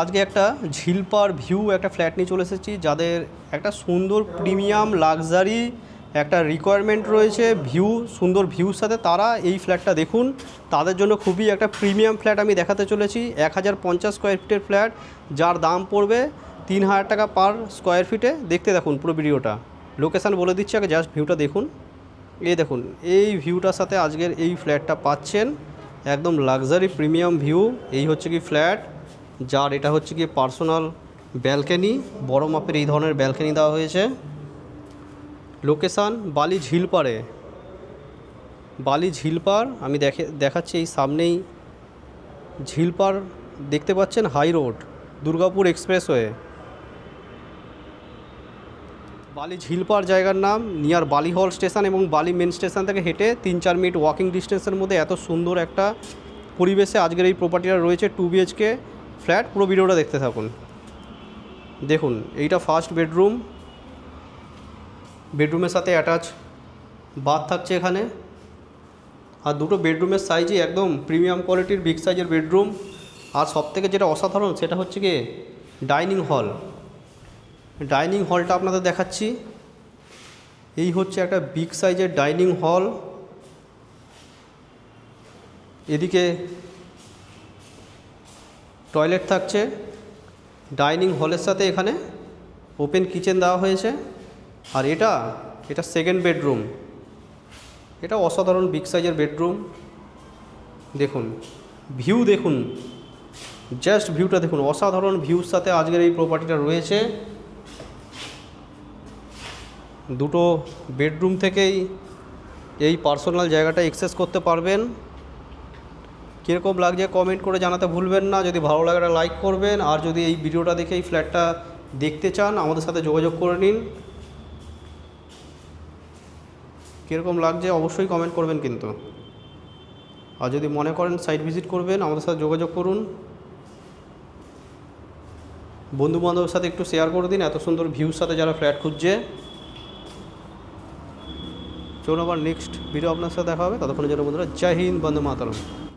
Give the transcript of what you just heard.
আজকে একটা ঝিলপার ভিউ একটা ফ্ল্যাট নিয়ে চলে এসেছি, যাদের একটা সুন্দর প্রিমিয়াম লাক্সারি একটা রিকোয়ারমেন্ট রয়েছে, সুন্দর ভিউর সাথে তারা এই ফ্ল্যাটটা দেখুন। তাদের জন্য খুবই একটা প্রিমিয়াম ফ্ল্যাট আমি দেখাতে চলেছি। 1050 স্কোয়ার ফিটের ফ্ল্যাট, যার দাম পড়বে 3000 টাকা পার স্কোয়ার ফিটে। দেখতে দেখুন পুরো ভিডিওটা, লোকেশান বলে দিচ্ছি, আগে জাস্ট ভিউটা দেখুন। এই দেখুন, এই ভিউটার সাথে আজকের এই ফ্ল্যাটটা পাচ্ছেন, একদম লাক্সারি প্রিমিয়াম ভিউ। এই হচ্ছে কি ফ্ল্যাট, যার এটা হচ্ছে কি পার্সোনাল ব্যালকনি, বড় মাপের এই ধরনের ব্যালকনি দেওয়া হয়েছে। লোকেশান বালি ঝিলপাড়ে, বালি ঝিলপাড় আমি দেখাচ্ছি। এই সামনেই ঝিলপাড় দেখতে পাচ্ছেন, হাই রোড, দুর্গাপুর এক্সপ্রেসওয়ে। বালি ঝিলপাড় জায়গার নাম, নিয়ার বালি হল স্টেশন এবং বালি মেন স্টেশন থেকে হেঁটে 3-4 মিনিট ওয়াকিং ডিস্টেন্সের মধ্যে এত সুন্দর একটা পরিবেশে আজকের এই প্রপার্টিটা রয়েছে। 2 BHK ফ্ল্যাট। পুরো ভিডিওটা দেখতে থাকুন। দেখুন, এইটা ফার্স্ট বেডরুম, বেডরুমের সাথে অ্যাটাচ বাথ থাকছে এখানে। আর দুটো বেডরুমের সাইজই একদম প্রিমিয়াম কোয়ালিটির বিগ সাইজের বেডরুম। আর সবথেকে যেটা অসাধারণ সেটা হচ্ছে কি ডাইনিং হল। ডাইনিং হলটা আপনাদের দেখাচ্ছি। এই হচ্ছে একটা বিগ সাইজের ডাইনিং হল। এদিকে টয়লেট থাকছে। ডাইনিং হলের সাথে এখানে ওপেন কিচেন দেওয়া হয়েছে। আর এটা সেকেন্ড বেডরুম। এটা অসাধারণ বিগ সাইজের বেডরুম। দেখুন ভিউ, দেখুন জাস্ট ভিউটা দেখুন, অসাধারণ ভিউর সাথে আজকের এই প্রপার্টিটা রয়েছে। দুটো বেডরুম থেকেই এই পার্সোনাল জায়গাটা অ্যাক্সেস করতে পারবেন। কীরকম লাগছে কমেন্ট করে জানাতে ভুলবেন না। যদি ভালো লাগে লাইক করবেন, আর যদি এই ভিডিওটা দেখে এই ফ্ল্যাটটা দেখতে চান আমাদের সাথে যোগাযোগ করে নিন। কীরকম লাগছে অবশ্যই কমেন্ট করবেন কিন্তু। আর যদি মনে করেন সাইট ভিজিট করবেন আমাদের সাথে যোগাযোগ করুন। বন্ধুবান্ধবের সাথে একটু শেয়ার করে দিন, এত সুন্দর ভিউর সাথে যারা ফ্ল্যাট খুঁজছে। চলুন আবার নেক্সট ভিডিও আপনার সাথে দেখা হবে। ততক্ষণের জন্য বন্ধুরা জয় হিন্দ, বন্দে মাতরম।